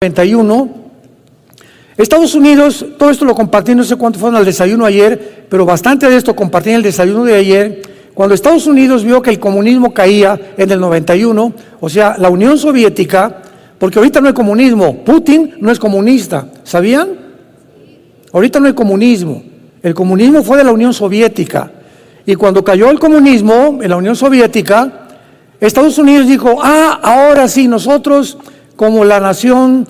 91, Estados Unidos, todo esto lo compartí, no sé cuánto fueron al desayuno ayer, pero bastante de esto compartí en el desayuno de ayer. Cuando Estados Unidos vio que el comunismo caía en el 91, o sea, la Unión Soviética, porque ahorita no hay comunismo, Putin no es comunista, ¿sabían? Ahorita no hay comunismo, el comunismo fue de la Unión Soviética, y cuando cayó el comunismo en la Unión Soviética, Estados Unidos dijo, ahora sí, nosotros como la nación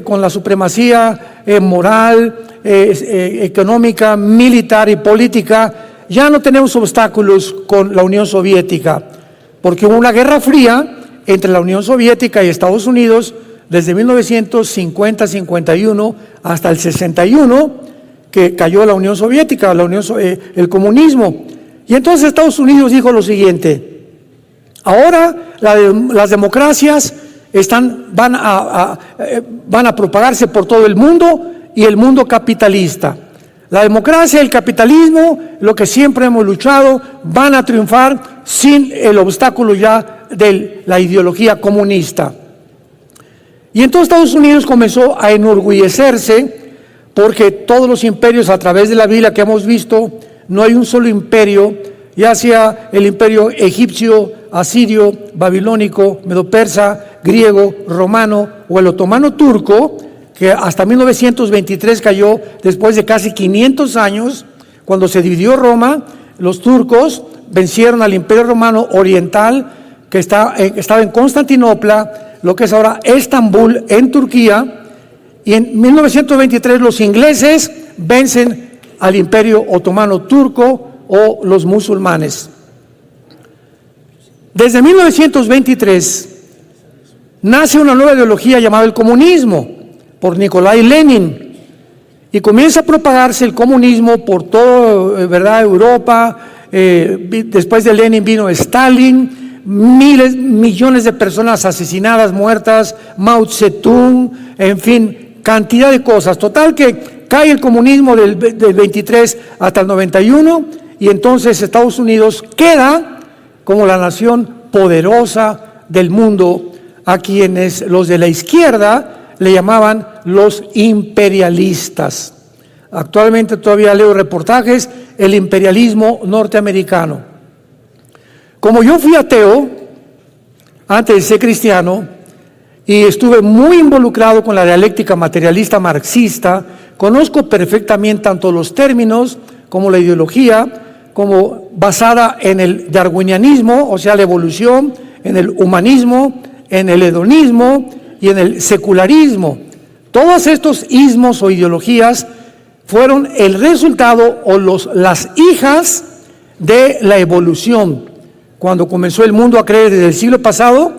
con la supremacía moral, económica, militar y política, ya no tenemos obstáculos con la Unión Soviética, porque hubo una guerra fría entre la Unión Soviética y Estados Unidos desde 1950-51 hasta el 61, que cayó la Unión Soviética, el comunismo. Y entonces Estados Unidos dijo lo siguiente: ahora las democracias van a propagarse por todo el mundo, y el mundo capitalista. La democracia y el capitalismo, lo que siempre hemos luchado, van a triunfar sin el obstáculo ya de la ideología comunista. Y entonces Estados Unidos comenzó a enorgullecerse, porque todos los imperios a través de la Biblia que hemos visto, no hay un solo imperio, ya sea el imperio egipcio, asirio, babilónico, medo-persa, griego, romano o el otomano turco, que hasta 1923 cayó después de casi 500 años, cuando se dividió Roma. Los turcos vencieron al imperio romano oriental, que estaba en Constantinopla, lo que es ahora Estambul, en Turquía, y en 1923 los ingleses vencen al imperio otomano turco o los musulmanes. Desde 1923 nace una nueva ideología llamada el comunismo, por Nikolai Lenin, y comienza a propagarse el comunismo por toda Europa. Después de Lenin vino Stalin, millones de personas asesinadas, muertas, Mao Zedong, en fin, cantidad de cosas. Total que cae el comunismo del 23 hasta el 91, y entonces Estados Unidos queda como la nación poderosa del mundo, a quienes los de la izquierda le llamaban los imperialistas. Actualmente todavía leo reportajes, el imperialismo norteamericano. Como yo fui ateo antes de ser cristiano, y estuve muy involucrado con la dialéctica materialista marxista, conozco perfectamente tanto los términos como la ideología, como basada en el darwinianismo, o sea, la evolución, en el humanismo, en el hedonismo y en el secularismo. Todos estos ismos o ideologías fueron el resultado o las hijas de la evolución, cuando comenzó el mundo a creer desde el siglo pasado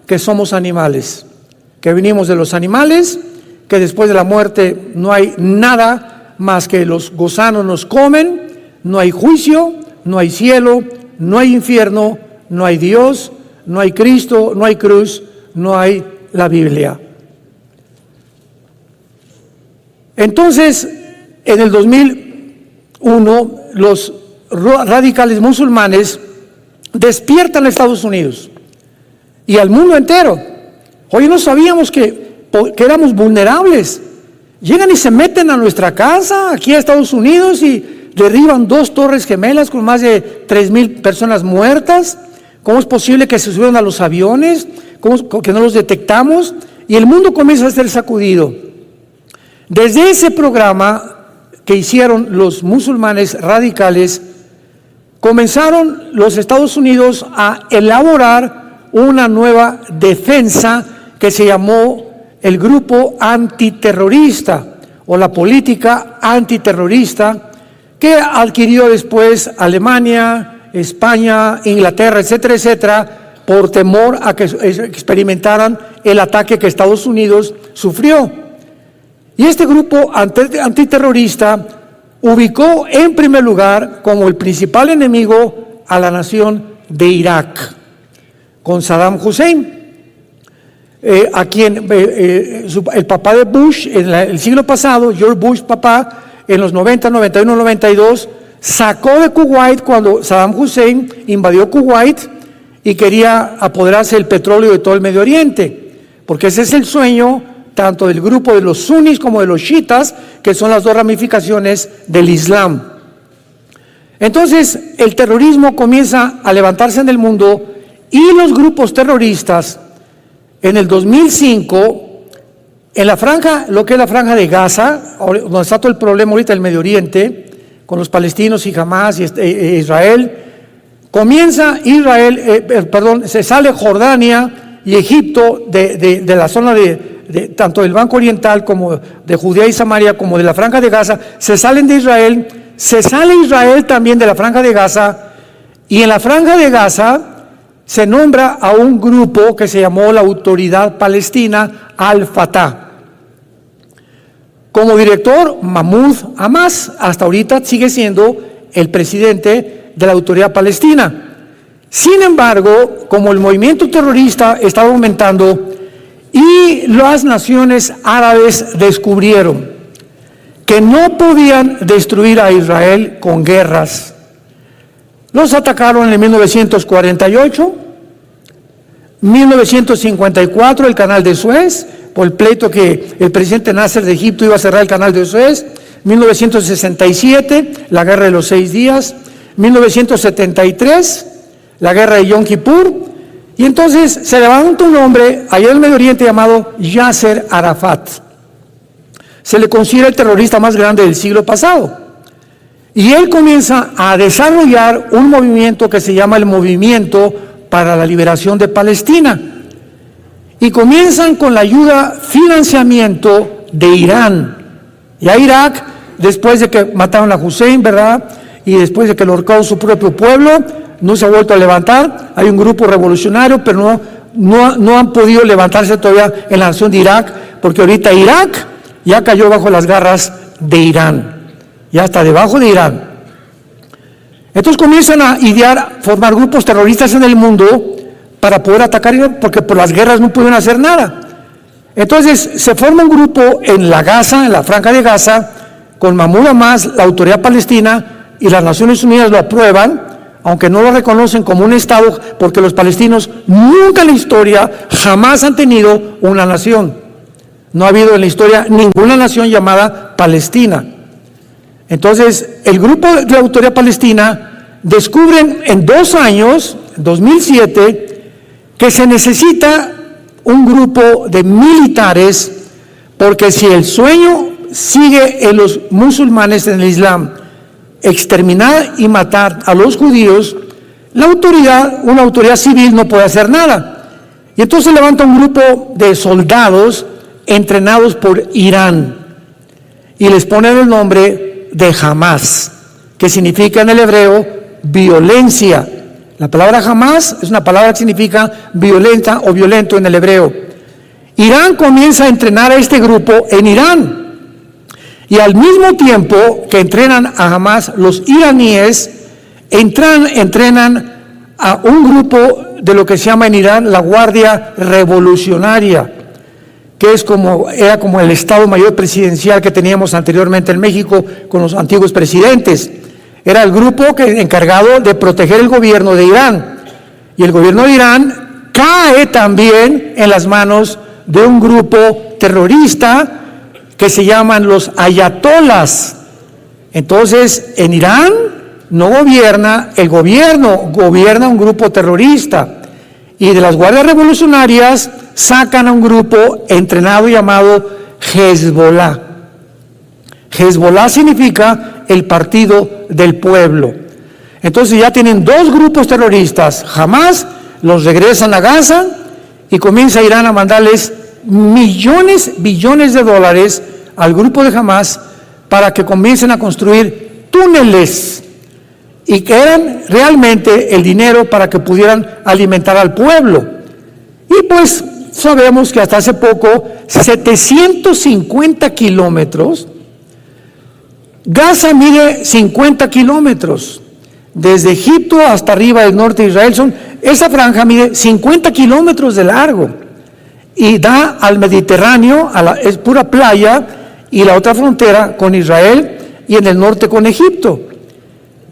que somos animales, que venimos de los animales, que después de la muerte no hay nada más que los gusanos nos comen, no hay juicio, no hay cielo, no hay infierno, no hay Dios, no hay Cristo, no hay cruz, no hay la Biblia. Entonces, en el 2001, los radicales musulmanes despiertan a Estados Unidos y al mundo entero. Hoy no sabíamos que éramos vulnerables. Llegan y se meten a nuestra casa, aquí a Estados Unidos, y derriban 2 torres gemelas con más de 3,000 personas muertas. ¿Cómo es posible que se subieron a los aviones? ¿Cómo que no los detectamos? Y el mundo comienza a ser sacudido. Desde ese programa que hicieron los musulmanes radicales, comenzaron los Estados Unidos a elaborar una nueva defensa que se llamó el Grupo Antiterrorista, o la política antiterrorista, que adquirió después Alemania, España, Inglaterra, etcétera, etcétera, por temor a que experimentaran el ataque que Estados Unidos sufrió. Y este grupo antiterrorista ubicó en primer lugar como el principal enemigo a la nación de Irak, con Saddam Hussein, a quien el papá de Bush en el siglo pasado, George Bush papá, en los 90, 91, 92, sacó de Kuwait cuando Saddam Hussein invadió Kuwait y quería apoderarse del petróleo de todo el Medio Oriente, porque ese es el sueño tanto del grupo de los sunnis como de los chiitas, que son las dos ramificaciones del Islam. Entonces, el terrorismo comienza a levantarse en el mundo y los grupos terroristas, en el 2005, en la franja, lo que es la franja de Gaza, donde está todo el problema ahorita del Medio Oriente, con los palestinos y Hamás y Israel, se sale Jordania y Egipto de la zona de tanto del Banco Oriental como de Judea y Samaria, como de la franja de Gaza, se salen de Israel, se sale Israel también de la franja de Gaza, y en la franja de Gaza se nombra a un grupo que se llamó la Autoridad Palestina Al-Fatah. Como director, Mahmoud Abbas, hasta ahorita sigue siendo el presidente de la Autoridad Palestina. Sin embargo, como el movimiento terrorista estaba aumentando y las naciones árabes descubrieron que no podían destruir a Israel con guerras, los atacaron en 1948, 1954 el canal de Suez, por el pleito que el presidente Nasser de Egipto iba a cerrar el canal de Suez, 1967 la guerra de los 6 días, 1973 la guerra de Yom Kippur, y entonces se levanta un hombre allá en el Medio Oriente llamado Yasser Arafat. Se le considera el terrorista más grande del siglo pasado. Y él comienza a desarrollar un movimiento que se llama el Movimiento para la Liberación de Palestina. Y comienzan con la ayuda, financiamiento de Irán. Y a Irak, después de que mataron a Hussein, ¿verdad? Y después de que lo ahorcó su propio pueblo, no se ha vuelto a levantar. Hay un grupo revolucionario, pero no han podido levantarse todavía en la nación de Irak, porque ahorita Irak ya cayó bajo las garras de Irán. Ya está debajo de Irán. Entonces comienzan a idear, formar grupos terroristas en el mundo para poder atacar Irán, porque por las guerras no pueden hacer nada. Entonces se forma un grupo en la Gaza, en la franja de Gaza, con Mahmoud Abbas, la Autoridad Palestina, y las Naciones Unidas lo aprueban, aunque no lo reconocen como un Estado, porque los palestinos nunca en la historia jamás han tenido una nación. No ha habido en la historia ninguna nación llamada Palestina. Entonces, el grupo de la Autoridad Palestina descubren en 2 años, 2007, que se necesita un grupo de militares, porque si el sueño sigue en los musulmanes, en el Islam, exterminar y matar a los judíos, una autoridad civil no puede hacer nada. Y entonces levanta un grupo de soldados entrenados por Irán y les ponen el nombre de Hamás, que significa en el hebreo violencia. La palabra Hamás es una palabra que significa violenta o violento en el hebreo. Irán comienza a entrenar a este grupo en Irán, y al mismo tiempo que entrenan a Hamás, los iraníes entrenan a un grupo de lo que se llama en Irán la Guardia Revolucionaria, que era como el Estado Mayor Presidencial que teníamos anteriormente en México con los antiguos presidentes. Era el grupo encargado de proteger el gobierno de Irán. Y el gobierno de Irán cae también en las manos de un grupo terrorista que se llaman los ayatolas. Entonces, en Irán no gobierna el gobierno, gobierna un grupo terrorista. Y de las guardias revolucionarias sacan a un grupo entrenado llamado Hezbollah. Hezbollah significa el partido del pueblo. Entonces ya tienen 2 grupos terroristas. Hamás los regresan a Gaza y comienza Irán a mandarles billones de dólares al grupo de Hamás para que comiencen a construir túneles, y que eran realmente el dinero para que pudieran alimentar al pueblo. Y pues sabemos que hasta hace poco 750 kilómetros, Gaza mide 50 kilómetros, desde Egipto hasta arriba del norte de Israel, esa franja mide 50 kilómetros de largo y da al Mediterráneo, es pura playa, y la otra frontera con Israel y en el norte con Egipto.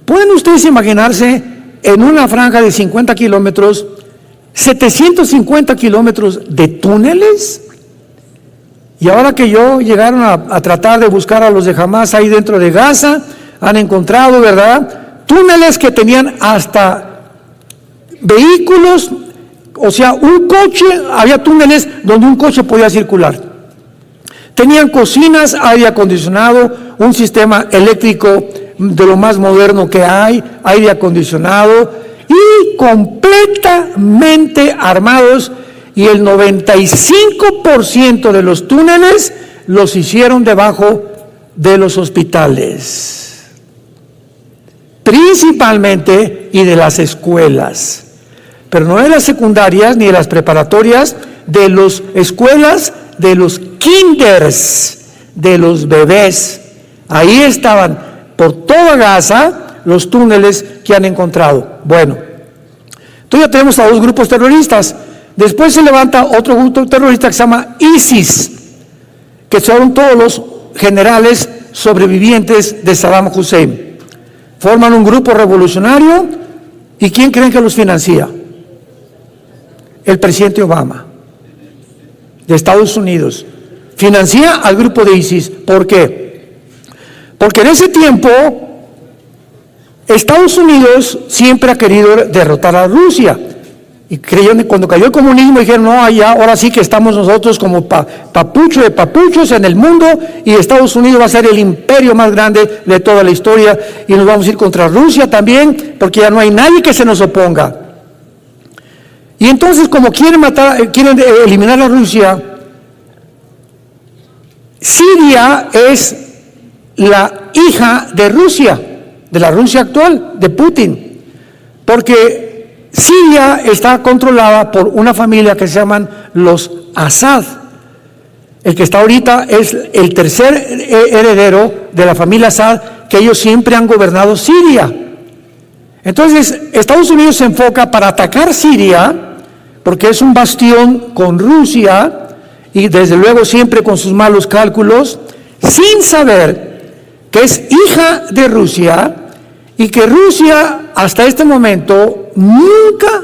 ¿Pueden ustedes imaginarse en una franja de 50 kilómetros, 750 kilómetros de túneles? Y ahora que llegaron a tratar de buscar a los de Hamas ahí dentro de Gaza, han encontrado, ¿verdad?, túneles que tenían hasta vehículos, o sea, un coche, había túneles donde un coche podía circular. Tenían cocinas, aire acondicionado, un sistema eléctrico de lo más moderno que hay, aire acondicionado, y completamente armados, y el 95% de los túneles los hicieron debajo de los hospitales, principalmente, y de las escuelas, pero no de las secundarias ni de las preparatorias, de las escuelas, de los kinders, de los bebés. Ahí estaban por toda Gaza los túneles que han encontrado. Bueno, entonces ya tenemos a dos grupos terroristas. Después se levanta otro grupo terrorista que se llama ISIS, que son todos los generales sobrevivientes de Saddam Hussein. Forman un grupo revolucionario, ¿y quién creen que los financia? El presidente Obama, de Estados Unidos. Financia al grupo de ISIS. ¿Por qué? Porque en ese tiempo Estados Unidos siempre ha querido derrotar a Rusia. Y creyeron, cuando cayó el comunismo, dijeron, no, ya, ahora sí que estamos nosotros como papucho de papuchos en el mundo, y Estados Unidos va a ser el imperio más grande de toda la historia, y nos vamos a ir contra Rusia también, porque ya no hay nadie que se nos oponga. Y entonces, como quieren eliminar a Rusia, Siria es la hija de Rusia, de la Rusia actual, de Putin, porque Siria está controlada por una familia que se llaman los Assad. El que está ahorita es el tercer heredero de la familia Assad, que ellos siempre han gobernado Siria. Entonces, Estados Unidos se enfoca para atacar Siria, porque es un bastión con Rusia, y desde luego siempre con sus malos cálculos, sin saber que es hija de Rusia, y que Rusia hasta este momento nunca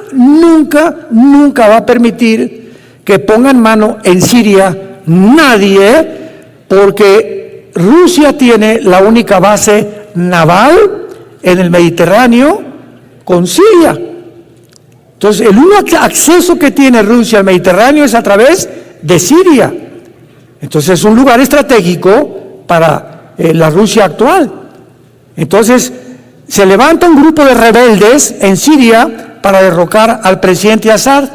va a permitir que pongan mano en Siria nadie, porque Rusia tiene la única base naval en el Mediterráneo con Siria. Entonces, el único acceso que tiene Rusia al Mediterráneo es a través de Siria. Entonces, es un lugar estratégico para la Rusia actual. Entonces, se levanta un grupo de rebeldes en Siria para derrocar al presidente Assad.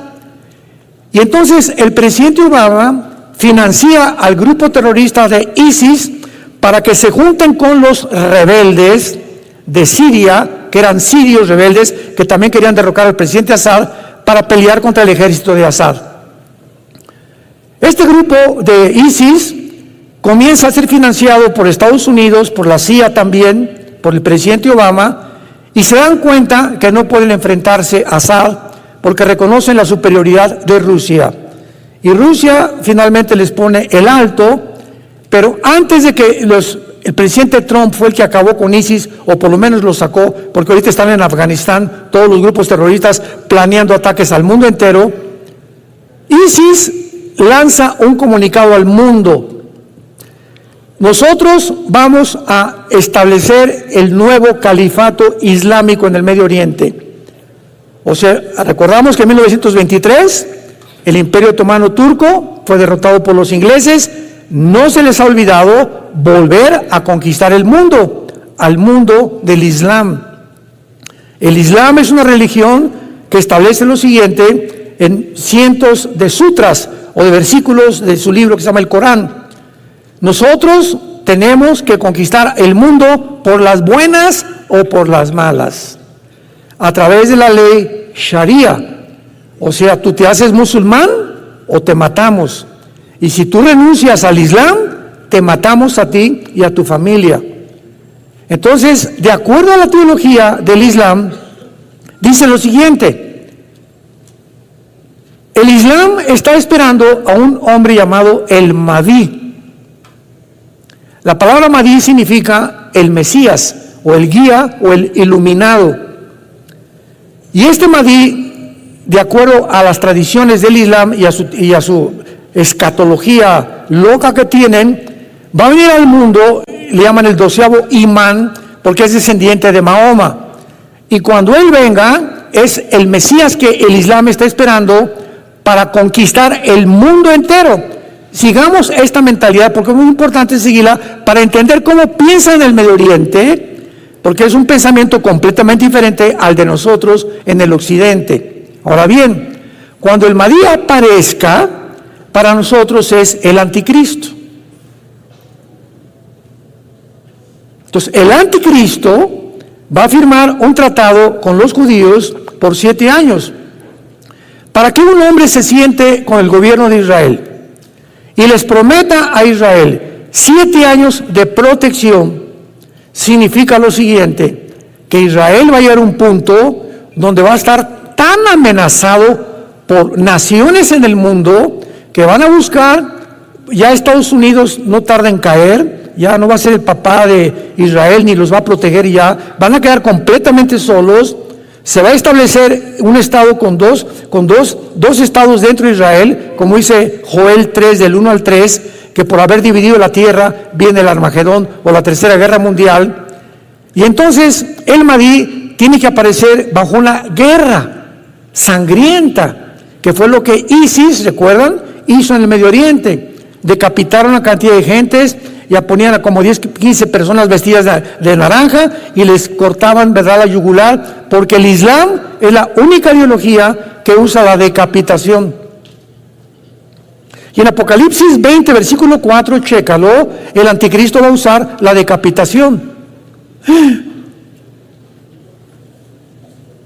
Y entonces el presidente Obama financia al grupo terrorista de ISIS para que se junten con los rebeldes de Siria, que eran sirios rebeldes, que también querían derrocar al presidente Assad para pelear contra el ejército de Assad. Este grupo de ISIS comienza a ser financiado por Estados Unidos, por la CIA también, por el presidente Obama, y se dan cuenta que no pueden enfrentarse a Assad porque reconocen la superioridad de Rusia. Y Rusia finalmente les pone el alto, pero antes de que el presidente Trump fue el que acabó con ISIS, o por lo menos lo sacó, porque ahorita están en Afganistán todos los grupos terroristas planeando ataques al mundo entero, ISIS lanza un comunicado al mundo: nosotros vamos a establecer el nuevo califato islámico en el Medio Oriente. O sea, recordamos que en 1923 el Imperio Otomano Turco fue derrotado por los ingleses. No se les ha olvidado volver a conquistar el mundo, al mundo del Islam. El Islam es una religión que establece lo siguiente en cientos de sutras o de versículos de su libro que se llama el Corán. Nosotros tenemos que conquistar el mundo por las buenas o por las malas, a través de la ley Sharia. O sea, tú te haces musulmán o te matamos. Y si tú renuncias al Islam, te matamos a ti y a tu familia. Entonces, de acuerdo a la teología del Islam, dice lo siguiente: el Islam está esperando a un hombre llamado el Mahdi. La palabra Mahdi significa el Mesías, o el guía, o el iluminado. Y este Mahdi, de acuerdo a las tradiciones del Islam y a su escatología loca que tienen, va a venir al mundo, le llaman el 12º imán, porque es descendiente de Mahoma. Y cuando él venga, es el Mesías que el Islam está esperando para conquistar el mundo entero. Sigamos esta mentalidad, porque es muy importante seguirla para entender cómo piensa en el Medio Oriente, porque es un pensamiento completamente diferente al de nosotros en el Occidente. Ahora bien, cuando el Mahdi aparezca, para nosotros es el anticristo. Entonces, el anticristo va a firmar un tratado con los judíos por 7 años. Para que un hombre se siente con el gobierno de Israel y les prometa a Israel 7 años de protección, significa lo siguiente, que Israel va a llegar a un punto donde va a estar tan amenazado por naciones en el mundo que van a buscar, ya Estados Unidos no tarda en caer, ya no va a ser el papá de Israel ni los va a proteger, y ya van a quedar completamente solos. Se va a establecer un estado con dos estados dentro de Israel, como dice Joel 3 del 1 al 3, que por haber dividido la tierra viene el Armagedón o la Tercera Guerra Mundial. Y entonces el Mahdi tiene que aparecer bajo una guerra sangrienta, que fue lo que ISIS, ¿recuerdan?, hizo en el Medio Oriente. Decapitaron a cantidad de gentes, ya ponían a como 10, 15 personas vestidas de naranja y les cortaban, ¿verdad?, la yugular, porque el Islam es la única ideología que usa la decapitación. Y en Apocalipsis 20, versículo 4, chécalo, el anticristo va a usar la decapitación.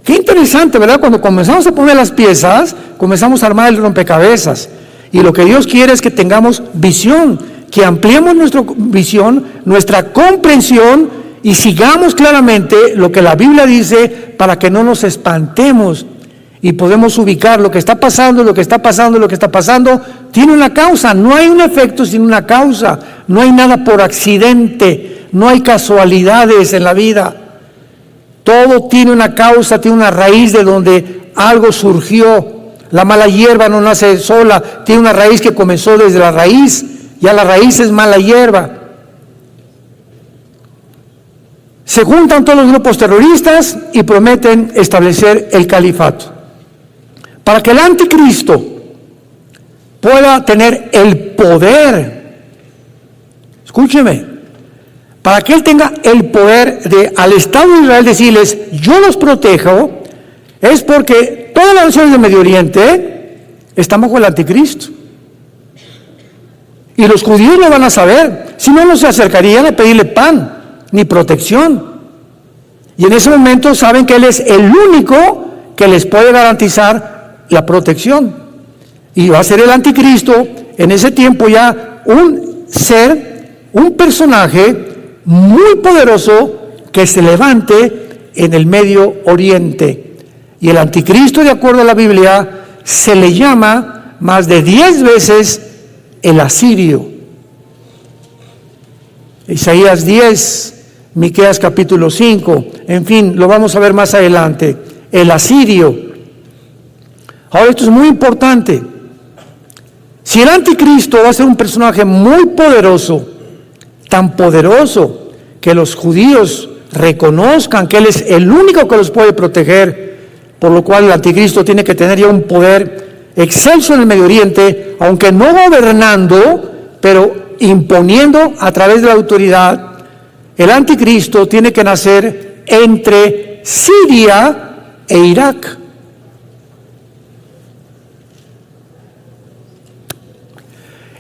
Qué interesante, ¿verdad? Cuando comenzamos a poner las piezas, comenzamos a armar el rompecabezas. Y lo que Dios quiere es que tengamos visión, que ampliemos nuestra visión, nuestra comprensión, y sigamos claramente lo que la Biblia dice para que no nos espantemos y podemos ubicar lo que está pasando, lo que está pasando, lo que está pasando. Tiene una causa, no hay un efecto sin una causa, no hay nada por accidente, no hay casualidades en la vida. Todo tiene una causa, tiene una raíz de donde algo surgió. La mala hierba no nace sola, tiene una raíz que comenzó desde la raíz, ya la raíz es mala hierba. Se juntan todos los grupos terroristas y prometen establecer el califato. Para que el anticristo pueda tener el poder, escúcheme, para que él tenga el poder de al Estado de Israel decirles, yo los protejo, es porque todas las naciones del Medio Oriente están bajo el anticristo. Y los judíos lo van a saber, si no, no se acercarían a pedirle pan, ni protección. Y en ese momento saben que él es el único que les puede garantizar la protección. Y va a ser el anticristo, en ese tiempo ya un ser, un personaje muy poderoso que se levante en el Medio Oriente. Y el anticristo, de acuerdo a la Biblia, se le llama más de 10 veces el asirio. Isaías 10, Miqueas capítulo 5, en fin, lo vamos a ver más adelante. El asirio. Ahora, esto es muy importante. Si el anticristo va a ser un personaje muy poderoso, tan poderoso que los judíos reconozcan que él es el único que los puede proteger, por lo cual el anticristo tiene que tener ya un poder excelso en el Medio Oriente, aunque no gobernando, pero imponiendo a través de la autoridad. El anticristo tiene que nacer entre Siria e Irak.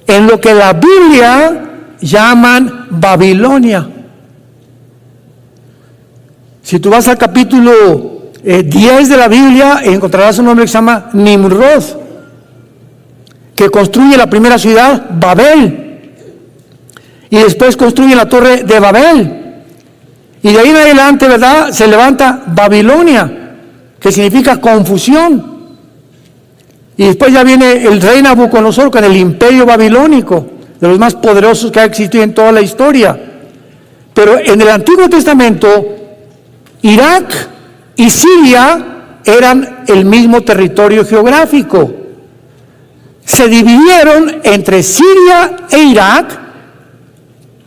En lo que la Biblia llaman Babilonia. Si tú vas al capítulo 10 de la Biblia, encontrarás un hombre que se llama Nimrod, que construye la primera ciudad, Babel, y después construye la torre de Babel, y de ahí en adelante, ¿verdad?, se levanta Babilonia, que significa confusión, y después ya viene el rey Nabucodonosor con el imperio babilónico, de los más poderosos que ha existido en toda la historia. Pero en el Antiguo Testamento, Irak y Siria eran el mismo territorio geográfico. se dividieron entre Siria e Irak,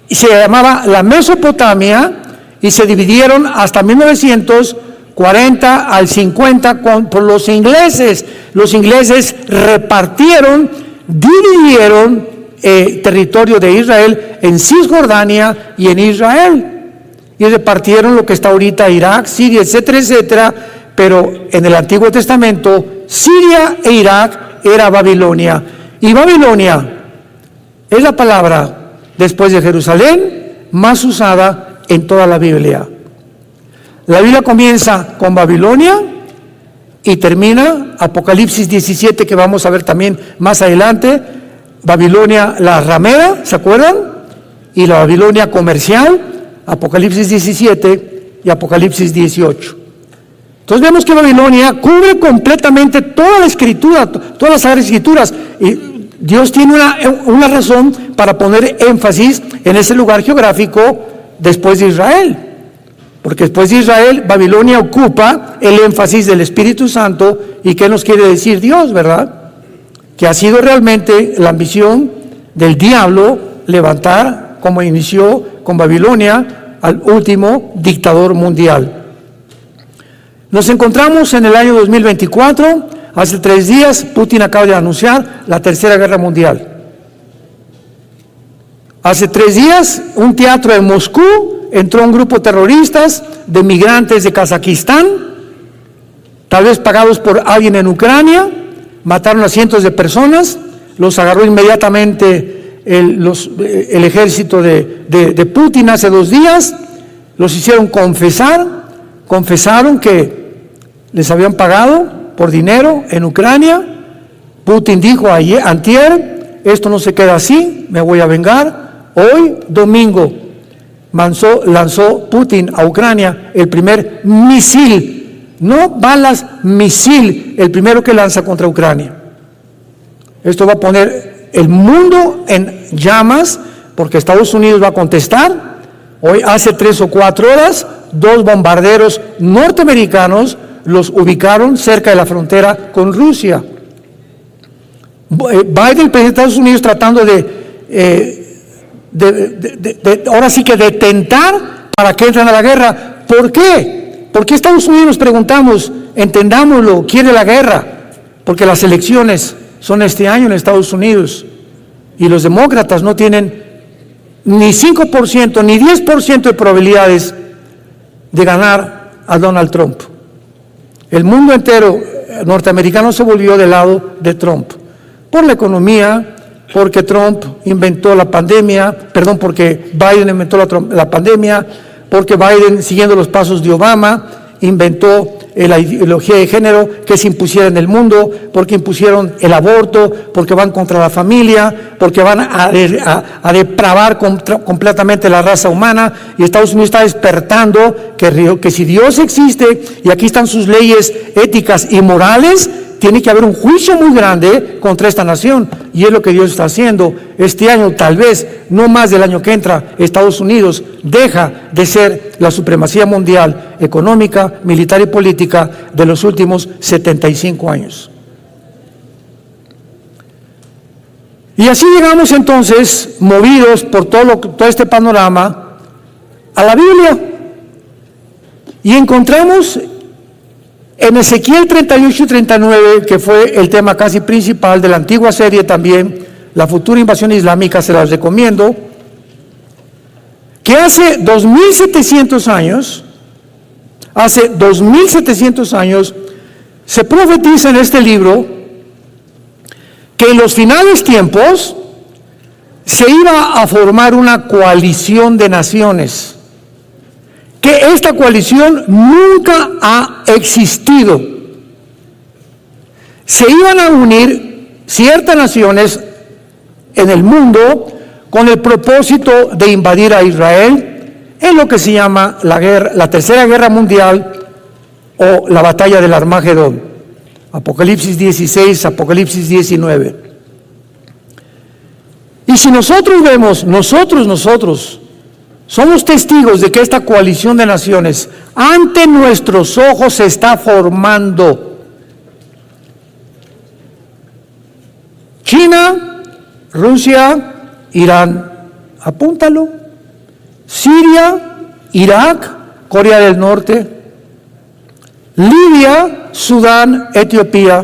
y se llamaba la Mesopotamia, y se dividieron hasta 1940 al 50 por los ingleses. Los ingleses repartieron, dividieron territorio de Israel en Cisjordania y en Israel, y repartieron lo que está ahorita Irak, Siria, etcétera, etcétera. Pero en el Antiguo Testamento, Siria e Irak era Babilonia, y Babilonia es la palabra después de Jerusalén más usada en toda la Biblia. La Biblia comienza con Babilonia y termina Apocalipsis 17, que vamos a ver también más adelante. Babilonia la ramera, ¿se acuerdan? Y la Babilonia comercial, Apocalipsis 17 y Apocalipsis 18. Entonces vemos que Babilonia cubre completamente toda la escritura, todas las Sagradas Escrituras, y Dios tiene una razón para poner énfasis en ese lugar geográfico después de Israel, porque después de Israel Babilonia ocupa el énfasis del Espíritu Santo. ¿Y qué nos quiere decir Dios, verdad? Que ha sido realmente la ambición del diablo levantar, como inició con Babilonia, al último dictador mundial. Nos encontramos en el año 2024, hace 3 días Putin acaba de anunciar la Tercera Guerra Mundial. Hace 3 días, un teatro en Moscú, entró un grupo de terroristas, de migrantes de Kazajistán, tal vez pagados por alguien en Ucrania, mataron a cientos de personas, los agarró inmediatamente el ejército de Putin hace 2 días, los hicieron confesaron que les habían pagado por dinero en Ucrania. Putin dijo antier, esto no se queda así, me voy a vengar. Hoy, domingo, lanzó Putin a Ucrania el primer misil, no balas, misil, el primero que lanza contra Ucrania. Esto va a poner el mundo en llamas, porque Estados Unidos va a contestar. Hoy, hace 3 o 4 horas, 2 bombarderos norteamericanos los ubicaron cerca de la frontera con Rusia. Biden, el presidente de Estados Unidos, tratando ahora sí que de tentar para que entren a la guerra. ¿Por qué? ¿Por qué Estados Unidos, nos preguntamos, entendámoslo, quiere la guerra? Porque las elecciones son este año en Estados Unidos y los demócratas no tienen ni 5% ni 10% de probabilidades de ganar a Donald Trump. El mundo entero norteamericano se volvió del lado de Trump por la economía, porque Trump inventó la pandemia, porque Biden inventó la pandemia, porque Biden, siguiendo los pasos de Obama, inventó la ideología de género que se impusiera en el mundo, porque impusieron el aborto, porque van contra la familia, porque van a depravar completamente la raza humana. Y Estados Unidos está despertando que si Dios existe y aquí están sus leyes éticas y morales, tiene que haber un juicio muy grande contra esta nación, y es lo que Dios está haciendo. Este año, tal vez, no más del año que entra, Estados Unidos deja de ser la supremacía mundial económica, militar y política de los últimos 75 años. Y así llegamos entonces, movidos por todo este panorama, a la Biblia, y encontramos en Ezequiel 38 y 39, que fue el tema casi principal de la antigua serie también, la futura invasión islámica, se las recomiendo, que hace 2700 años, se profetiza en este libro que en los finales tiempos se iba a formar una coalición de naciones, que esta coalición nunca ha existido. Se iban a unir ciertas naciones en el mundo con el propósito de invadir a Israel en lo que se llama la Tercera Guerra Mundial o la Batalla del Armagedón. Apocalipsis 16, Apocalipsis 19. Y si nosotros vemos, nosotros somos testigos de que esta coalición de naciones ante nuestros ojos se está formando. China, Rusia, Irán, apúntalo. Siria, Irak, Corea del Norte, Libia, Sudán, Etiopía,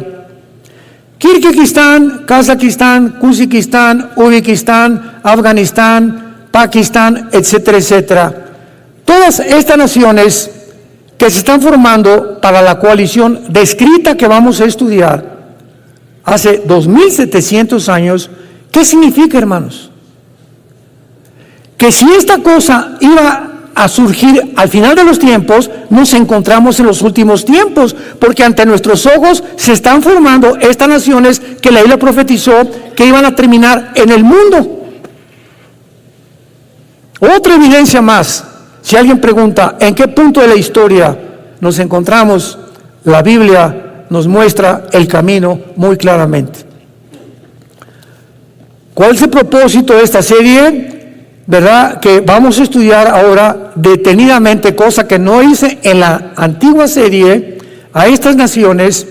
Kirguistán, Kazajistán, Kuzbekistán, Uzbekistán, Afganistán, Pakistán, etcétera, etcétera. Todas estas naciones que se están formando para la coalición descrita que vamos a estudiar hace 2700 años, ¿qué significa, hermanos? Que si esta cosa iba a surgir al final de los tiempos, nos encontramos en los últimos tiempos, porque ante nuestros ojos se están formando estas naciones que la Biblia profetizó que iban a terminar en el mundo. Otra evidencia más, si alguien pregunta en qué punto de la historia nos encontramos, la Biblia nos muestra el camino muy claramente. ¿Cuál es el propósito de esta serie? ¿Verdad? Que vamos a estudiar ahora detenidamente, cosa que no hice en la antigua serie, a estas naciones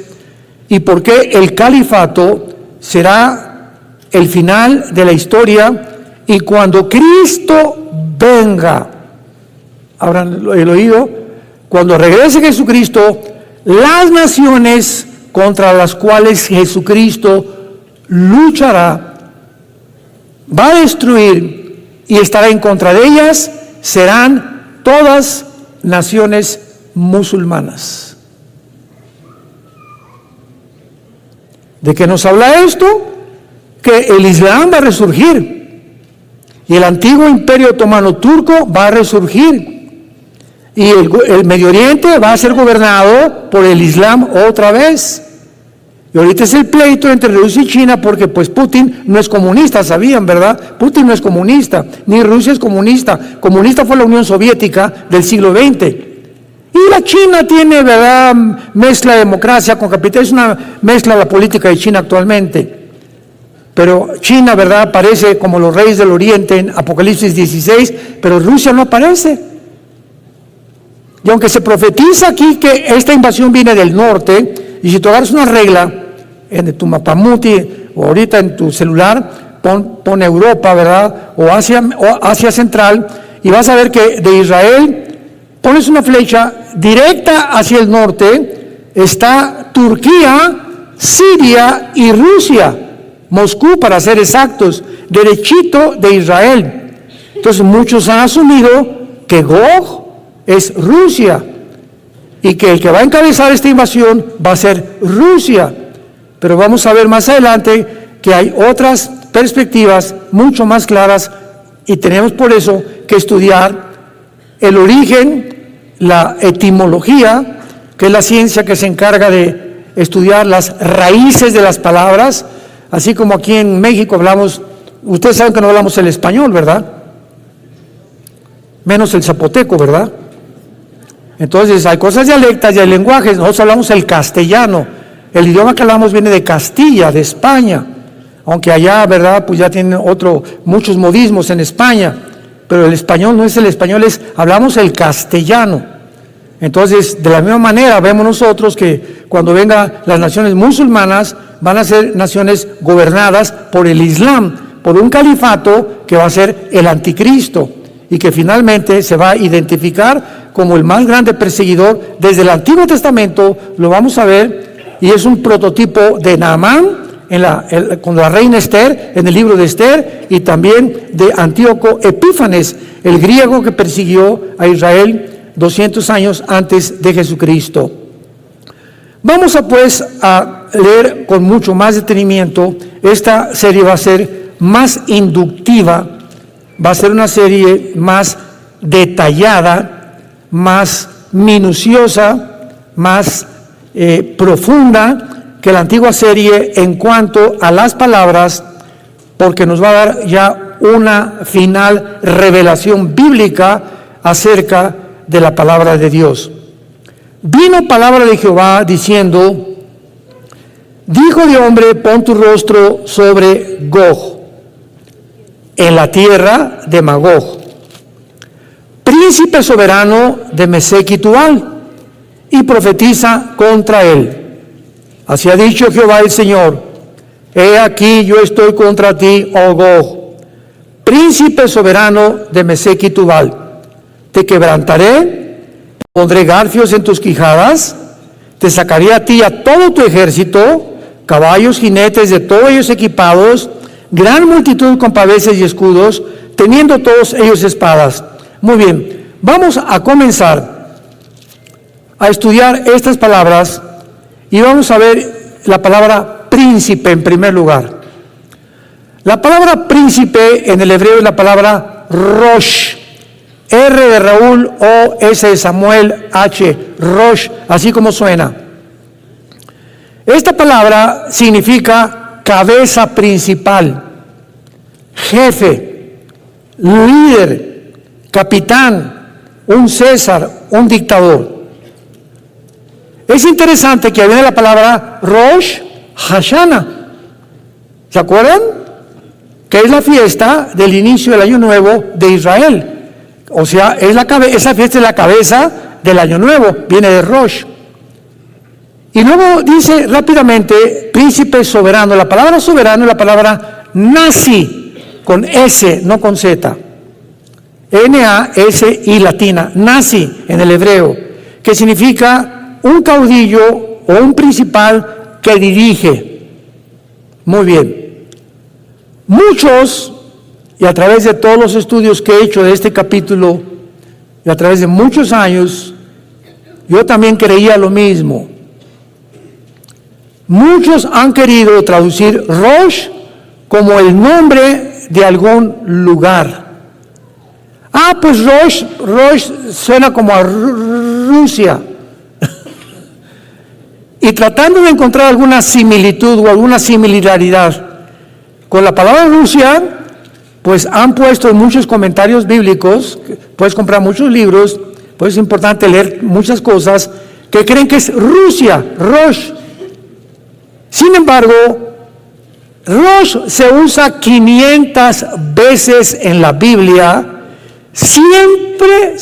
y por qué el califato será el final de la historia y cuando Cristo venga, habrán el oído, cuando regrese Jesucristo, las naciones contra las cuales Jesucristo luchará, va a destruir y estará en contra de ellas, serán todas naciones musulmanas. ¿De qué nos habla esto? Que el Islam va a resurgir y el antiguo imperio otomano turco va a resurgir y el Medio Oriente va a ser gobernado por el Islam otra vez. Y ahorita es el pleito entre Rusia y China porque pues Putin no es comunista, sabían, ¿verdad? Putin no es comunista, ni Rusia es comunista. Comunista fue la Unión Soviética del siglo XX. Y la China tiene, ¿verdad?, mezcla de democracia con capitalismo, es una mezcla de la política de China actualmente. Pero China, ¿verdad?, aparece como los reyes del Oriente en Apocalipsis 16, pero Rusia no aparece. Y aunque se profetiza aquí que esta invasión viene del norte, y si tú agarras una regla en tu mapamuti o ahorita en tu celular, pon Europa, ¿verdad?, o Asia Central, y vas a ver que de Israel pones una flecha directa hacia el norte, está Turquía, Siria y Rusia, Moscú para ser exactos, derechito de Israel. Entonces muchos han asumido que Gog es Rusia y que el que va a encabezar esta invasión va a ser Rusia. Pero vamos a ver más adelante que hay otras perspectivas mucho más claras y tenemos por eso que estudiar el origen, la etimología, que es la ciencia que se encarga de estudiar las raíces de las palabras, así como aquí en México hablamos, ustedes saben que no hablamos el español, ¿verdad? Menos el zapoteco, ¿verdad? Entonces hay cosas dialectas y hay lenguajes, nosotros hablamos el castellano, el idioma que hablamos viene de Castilla, de España, aunque allá, ¿verdad?, pues ya tienen muchos modismos en España, pero el español no es el español, hablamos el castellano. Entonces, de la misma manera vemos nosotros que cuando vengan las naciones musulmanas, van a ser naciones gobernadas por el Islam, por un califato que va a ser el anticristo y que finalmente se va a identificar como el más grande perseguidor. Desde el Antiguo Testamento lo vamos a ver, y es un prototipo de Naamán con la reina Esther, en el libro de Esther, y también de Antíoco Epífanes, el griego que persiguió a Israel 200 años antes de Jesucristo. Vamos a leer con mucho más detenimiento. Esta serie va a ser más inductiva, va a ser una serie más detallada, más minuciosa, más profunda que la antigua serie en cuanto a las palabras, porque nos va a dar ya una final revelación bíblica acerca de la palabra de Dios. Vino palabra de Jehová diciendo: Hijo de hombre, pon tu rostro sobre Gog, en la tierra de Magog, príncipe soberano de Mesec y Tubal, y profetiza contra él. Así ha dicho Jehová el Señor: He aquí yo estoy contra ti, oh Gog, príncipe soberano de Mesec y Tubal. Te quebrantaré, pondré garfios en tus quijadas, te sacaré a ti y a todo tu ejército, caballos, jinetes, de todos ellos equipados, gran multitud con paveses y escudos, teniendo todos ellos espadas. Muy bien, vamos a comenzar a estudiar estas palabras y vamos a ver la palabra príncipe en primer lugar. La palabra príncipe en el hebreo es la palabra Rosh, R de Raúl, O, S de Samuel, H, Rosh, así como suena. Esta palabra significa cabeza principal, jefe, líder, capitán, un César, un dictador. Es interesante que viene la palabra Rosh Hashanah. ¿Se acuerdan? Que es la fiesta del inicio del año nuevo de Israel. O sea, esa fiesta es la cabeza del año nuevo, viene de Rosh. Y luego dice rápidamente, príncipe soberano. La palabra soberano es la palabra Nasi, con S, no con Z. N-A-S-I latina, Nasi en el hebreo, que significa un caudillo o un principal que dirige. Muy bien. Muchos, y a través de todos los estudios que he hecho de este capítulo, y a través de muchos años, yo también creía lo mismo. Muchos han querido traducir Rosh como el nombre de algún lugar. Pues Rosh suena como a Rusia. Y tratando de encontrar alguna similitud o alguna similaridad con la palabra Rusia, pues han puesto en muchos comentarios bíblicos, puedes comprar muchos libros, pues es importante leer muchas cosas, que creen que es Rusia, Rosh. Sin embargo, Rosh se usa 500 veces en la Biblia, siempre,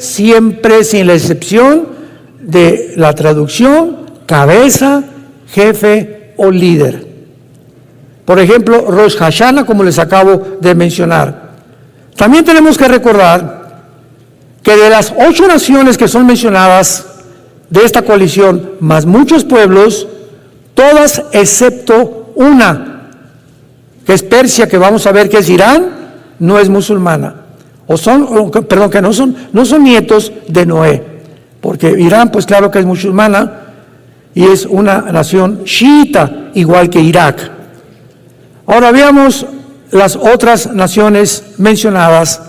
sin la excepción de la traducción, cabeza, jefe o líder. Por ejemplo, Rosh Hashanah, como les acabo de mencionar. También tenemos que recordar que de las 8 naciones que son mencionadas de esta coalición, más muchos pueblos, todas excepto una, que es Persia, que vamos a ver que es Irán, no es musulmana. Que no son nietos de Noé, porque Irán, pues claro que es musulmana y es una nación chiita, igual que Irak. Ahora veamos las otras naciones mencionadas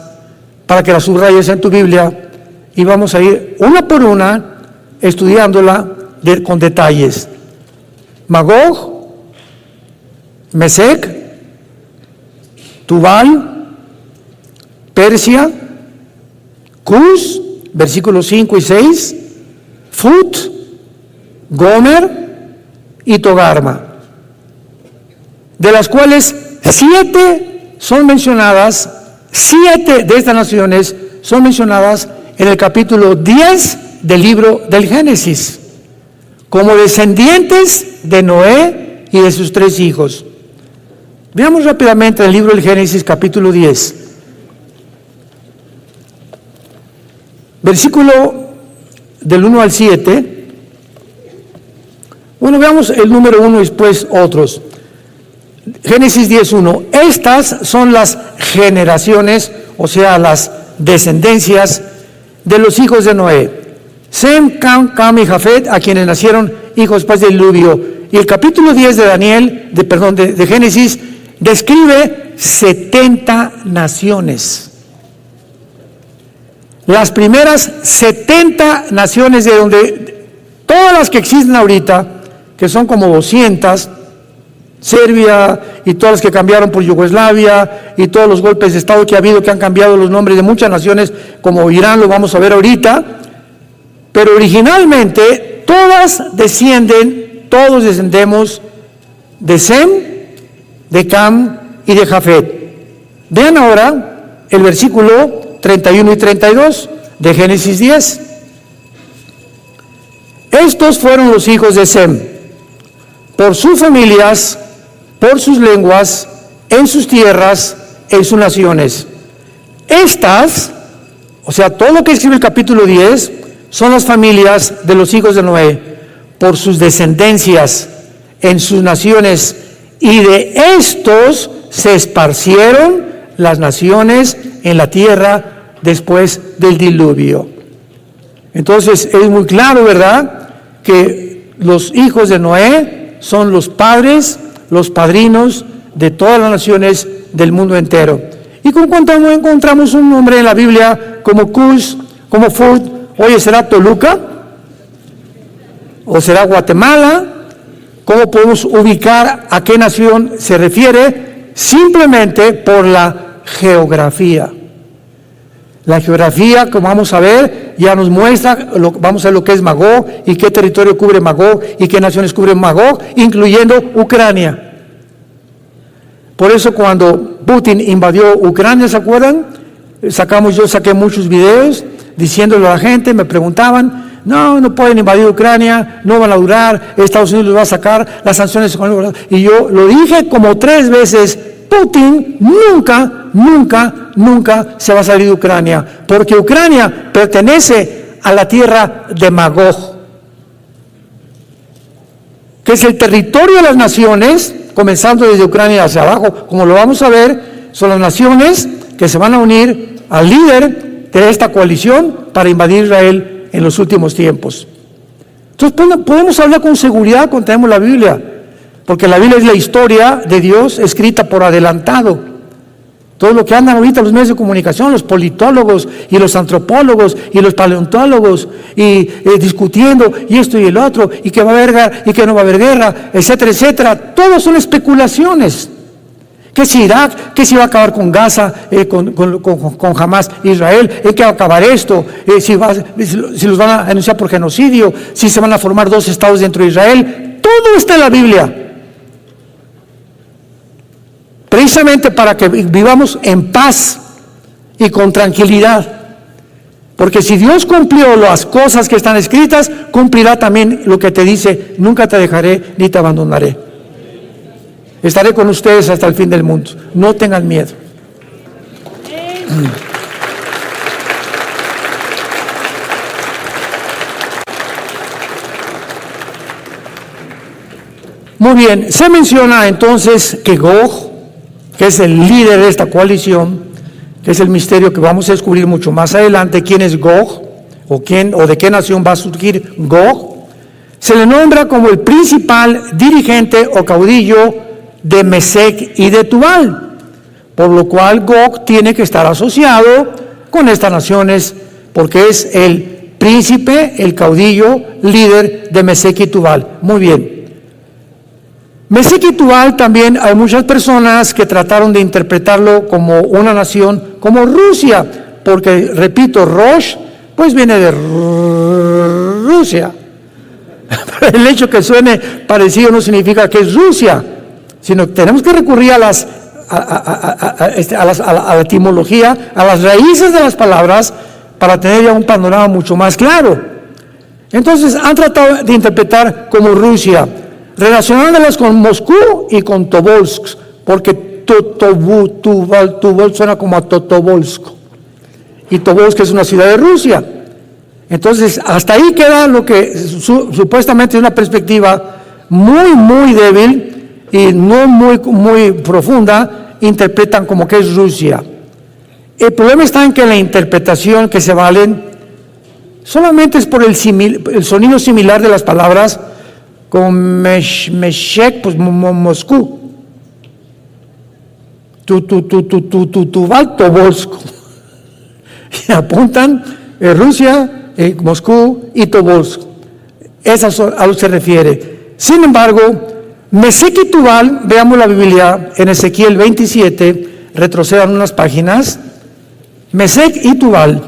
para que las subrayes en tu Biblia y vamos a ir una por una estudiándola con detalles. Magog, Mesec, Tubal, Persia, Cus, versículos 5 y 6, Fut, Gomer y Togarma, de las cuales 7 son mencionadas, 7 de estas naciones son mencionadas en el capítulo 10 del libro del Génesis, como descendientes de Noé y de sus 3 hijos. Veamos rápidamente el libro del Génesis, capítulo 10. Versículo del 1 al 7. Bueno, veamos el número 1 y después otros. Génesis 10:1. Estas son las generaciones, o sea, las descendencias de los hijos de Noé. Sem, Cam y Jafet, a quienes nacieron hijos después del diluvio. Y el capítulo 10 de Génesis describe 70 naciones. Las primeras 70 naciones, de donde todas las que existen ahorita, que son como 200, Serbia y todas las que cambiaron por Yugoslavia y todos los golpes de Estado que ha habido, que han cambiado los nombres de muchas naciones, como Irán, lo vamos a ver ahorita, pero originalmente todos descendemos de Sem, de Cam y de Jafet. Vean ahora el versículo 31 y 32 de Génesis 10. Estos fueron los hijos de Sem, por sus familias, por sus lenguas, en sus tierras, en sus naciones. Estas, o sea, todo lo que escribe el capítulo 10, son las familias de los hijos de Noé, por sus descendencias, en sus naciones, y de estos se esparcieron las naciones en la tierra después del diluvio. Entonces es muy claro, ¿verdad?, que los hijos de Noé son los padres, los padrinos de todas las naciones del mundo entero. Y con cuanto encontramos un nombre en la Biblia como Cush, como Fud, oye, ¿será Toluca? ¿O será Guatemala? ¿Cómo podemos ubicar a qué nación se refiere? Simplemente por la geografía. La geografía, como vamos a ver, ya nos muestra, vamos a ver lo que es Magog y qué territorio cubre Magog y qué naciones cubre Magog, incluyendo Ucrania. Por eso cuando Putin invadió Ucrania, ¿se acuerdan? Yo saqué muchos videos diciéndole a la gente, me preguntaban, no pueden invadir Ucrania, no van a durar, Estados Unidos los va a sacar, las sanciones económicas. Y yo lo dije como 3 veces, Putin nunca se va a salir de Ucrania, porque Ucrania pertenece a la tierra de Magog, que es el territorio de las naciones, comenzando desde Ucrania hacia abajo, como lo vamos a ver, son las naciones que se van a unir al líder de esta coalición para invadir Israel en los últimos tiempos. Entonces podemos hablar con seguridad cuando tenemos la Biblia, porque la Biblia es la historia de Dios escrita por adelantado. Todo lo que andan ahorita los medios de comunicación, los politólogos y los antropólogos y los paleontólogos y discutiendo y esto y el otro, y que va a haber guerra y que no va a haber guerra, etcétera, etcétera, todos son especulaciones. Que si Irak, que si va a acabar con Gaza, con Hamas, Israel, que va a acabar esto, si los van a anunciar por genocidio, si se van a formar 2 estados dentro de Israel, todo está en la Biblia. Precisamente para que vivamos en paz y con tranquilidad. Porque si Dios cumplió las cosas que están escritas, cumplirá también lo que te dice, nunca te dejaré ni te abandonaré. Estaré con ustedes hasta el fin del mundo. No tengan miedo. Muy bien, se menciona entonces que Gog, que es el líder de esta coalición, que es el misterio que vamos a descubrir mucho más adelante, quién es Gog, o de qué nación va a surgir Gog, se le nombra como el principal dirigente o caudillo de Mesec y de Tubal, por lo cual Gog tiene que estar asociado con estas naciones, porque es el príncipe, el caudillo, líder de Mesec y Tubal. Muy bien. Mesec y Tubal también hay muchas personas que trataron de interpretarlo como una nación, como Rusia, porque, repito, Rosh, pues viene de Rusia. El hecho que suene parecido no significa que es Rusia, sino que tenemos que recurrir a la etimología, a las raíces de las palabras, para tener ya un panorama mucho más claro. Entonces, han tratado de interpretar como Rusia, relacionándolas con Moscú y con Tobolsk, porque Tubal suena como a Totobolsk, y Tobolsk es una ciudad de Rusia. Entonces, hasta ahí queda lo que supuestamente es una perspectiva muy débil y no muy profunda, interpretan como que es Rusia. El problema está en que la interpretación que se valen solamente es por el sonido similar de las palabras, con Meshek, pues Moscú, Tubal, Tobolsk, y apuntan Rusia, Moscú y Tobolsk. Esas a lo que se refiere. Sin embargo, Mesec y Tubal, veamos la Biblia en Ezequiel 27, retrocedan unas páginas. Mesec y Tubal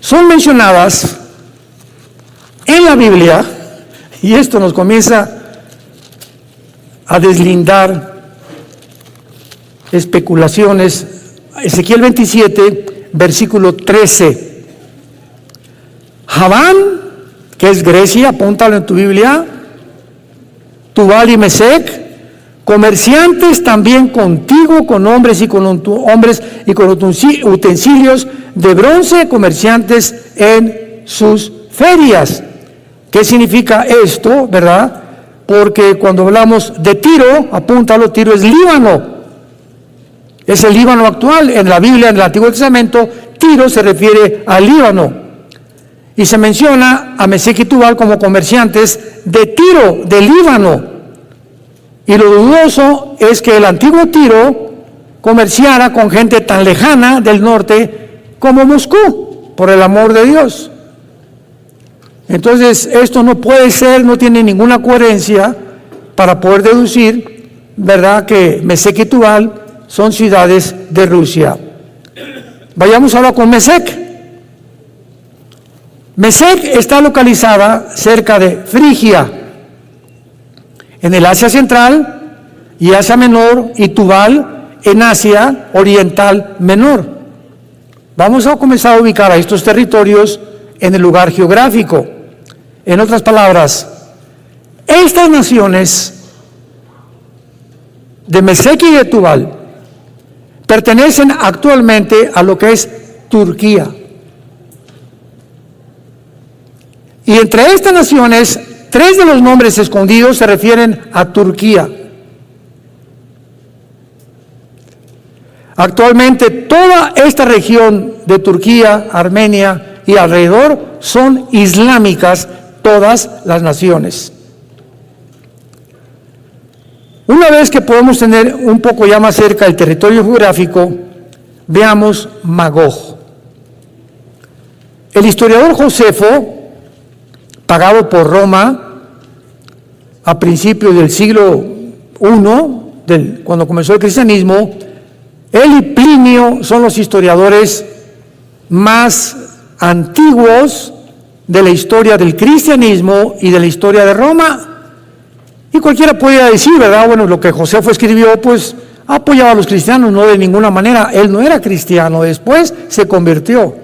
son mencionadas en la Biblia, y esto nos comienza a deslindar especulaciones. Ezequiel 27, versículo 13. Javán, que es Grecia, apúntalo en tu Biblia, Tubal y Mesec, comerciantes también contigo con hombres y con utensilios de bronce, comerciantes en sus ferias. ¿Qué significa esto, verdad? Porque cuando hablamos de Tiro, apúntalo, Tiro es Líbano. Es el Líbano actual. En la Biblia, en el Antiguo Testamento, Tiro se refiere al Líbano. Y se menciona a Mesec y Tubal como comerciantes de Tiro, de Líbano. Y lo dudoso es que el antiguo Tiro comerciara con gente tan lejana del norte como Moscú, por el amor de Dios. Entonces, esto no puede ser, no tiene ninguna coherencia para poder deducir, ¿verdad?, que Mesec y Tubal son ciudades de Rusia. Vayamos ahora con Mesec. Mesec está localizada cerca de Frigia, en el Asia Central y Asia Menor, y Tubal en Asia Oriental Menor. Vamos a comenzar a ubicar a estos territorios en el lugar geográfico. En otras palabras, estas naciones de Mesec y de Tubal pertenecen actualmente a lo que es Turquía. Y entre estas naciones, 3 de los nombres escondidos se refieren a Turquía. Actualmente toda esta región de Turquía, Armenia y alrededor son islámicas, todas las naciones. Una vez que podemos tener un poco ya más cerca el territorio geográfico, veamos Magog. El historiador Josefo, pagado por Roma a principios del siglo I, cuando comenzó el cristianismo, él y Plinio son los historiadores más antiguos de la historia del cristianismo y de la historia de Roma. Y cualquiera podría decir, ¿verdad? Bueno, lo que Josefo escribió, pues apoyaba a los cristianos, no de ninguna manera. Él no era cristiano, después se convirtió.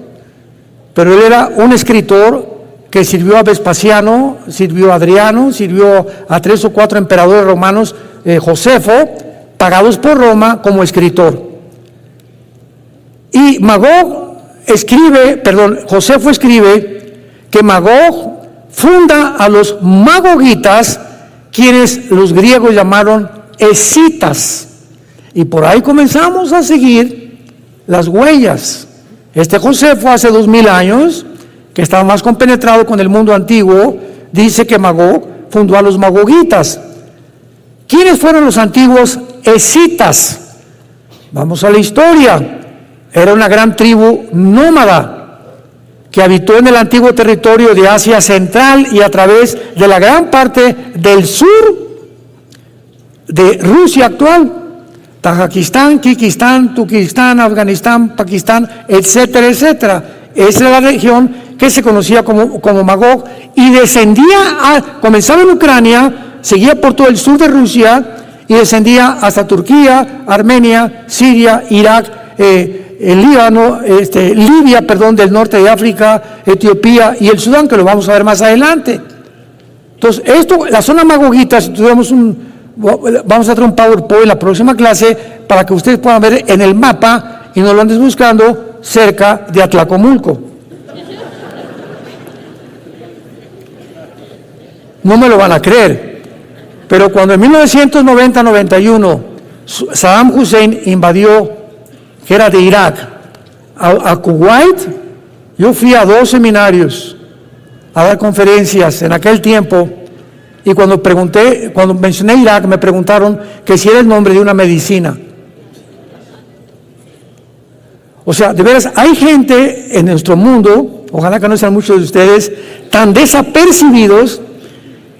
Pero él era un escritor que sirvió a Vespasiano, sirvió a Adriano, sirvió a 3 o 4 emperadores romanos, Josefo, pagados por Roma como escritor. Y Josefo escribe que Magog funda a los magogitas, quienes los griegos llamaron escitas. Y por ahí comenzamos a seguir las huellas. Este Josefo, hace 2000 años, que estaba más compenetrado con el mundo antiguo, dice que Magog fundó a los magogitas. ¿Quiénes fueron los antiguos escitas? Vamos a la historia. Era una gran tribu nómada que habitó en el antiguo territorio de Asia Central y a través de la gran parte del sur de Rusia actual, Tajikistán, Kirguistán, Turkistán, Afganistán, Pakistán, etcétera, etcétera. Esa es la región que se conocía como Magog, y comenzaba en Ucrania, seguía por todo el sur de Rusia y descendía hasta Turquía, Armenia, Siria, Irak, el Líbano, Libia, del norte de África, Etiopía y el Sudán, que lo vamos a ver más adelante. Entonces, la zona magogita, si tuviéramos vamos a hacer un PowerPoint en la próxima clase para que ustedes puedan ver en el mapa y no lo andes buscando, cerca de Atlacomulco. No me lo van a creer, pero cuando en 1990-91 Saddam Hussein invadió, que era de Irak, a Kuwait, yo fui a 2 seminarios a dar conferencias en aquel tiempo, y cuando mencioné Irak, me preguntaron que si era el nombre de una medicina. O sea, de veras, hay gente en nuestro mundo, ojalá que no sean muchos de ustedes, tan desapercibidos,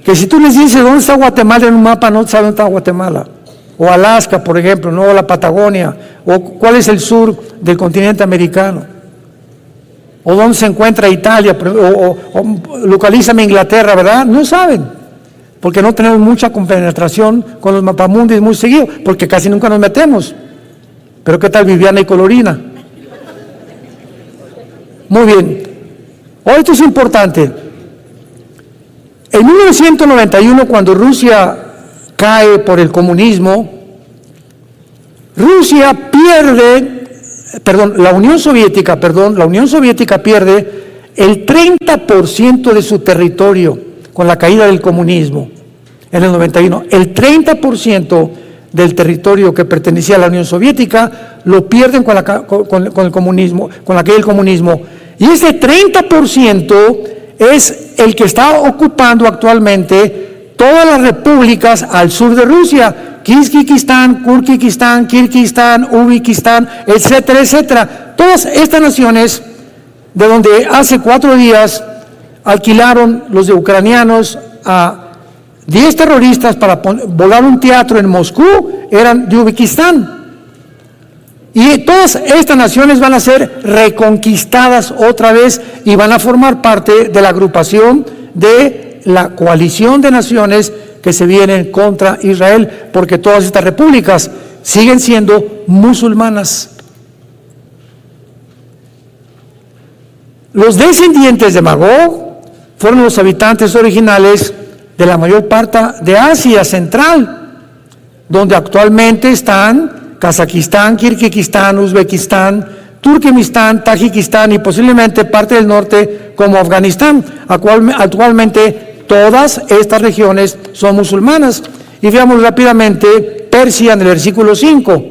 que si tú les dices dónde está Guatemala en un mapa, no saben dónde está Guatemala. O Alaska, por ejemplo, no, o la Patagonia, o cuál es el sur del continente americano, o dónde se encuentra Italia, o localízame Inglaterra, ¿verdad? No saben, porque no tenemos mucha compenetración con los mapamundis muy seguido, porque casi nunca nos metemos. Pero ¿qué tal Viviana y Colorina? Muy bien. Esto es importante. En 1991, cuando Rusia cae por el comunismo. La Unión Soviética pierde el 30% de su territorio con la caída del comunismo en el 91. El 30% del territorio que pertenecía a la Unión Soviética lo pierden con el comunismo, con la caída del comunismo. Y ese 30% es el que está ocupando actualmente todas las repúblicas al sur de Rusia: Kirguistán, Kurkistán, Kirguistán, Uzbekistán, etcétera, etcétera. Todas estas naciones, de donde hace 4 días alquilaron los de ucranianos a 10 terroristas para volar un teatro en Moscú, eran de Uzbekistán. Y todas estas naciones van a ser reconquistadas otra vez y van a formar parte de la agrupación de la coalición de naciones que se vienen contra Israel, porque todas estas repúblicas siguen siendo musulmanas. Los descendientes de Magog fueron los habitantes originales de la mayor parte de Asia Central, donde actualmente están Kazajistán, Kirguistán, Uzbekistán, Turkmenistán, Tayikistán y posiblemente parte del norte como Afganistán. Actualmente todas estas regiones son musulmanas. Y veamos rápidamente Persia en el versículo 5.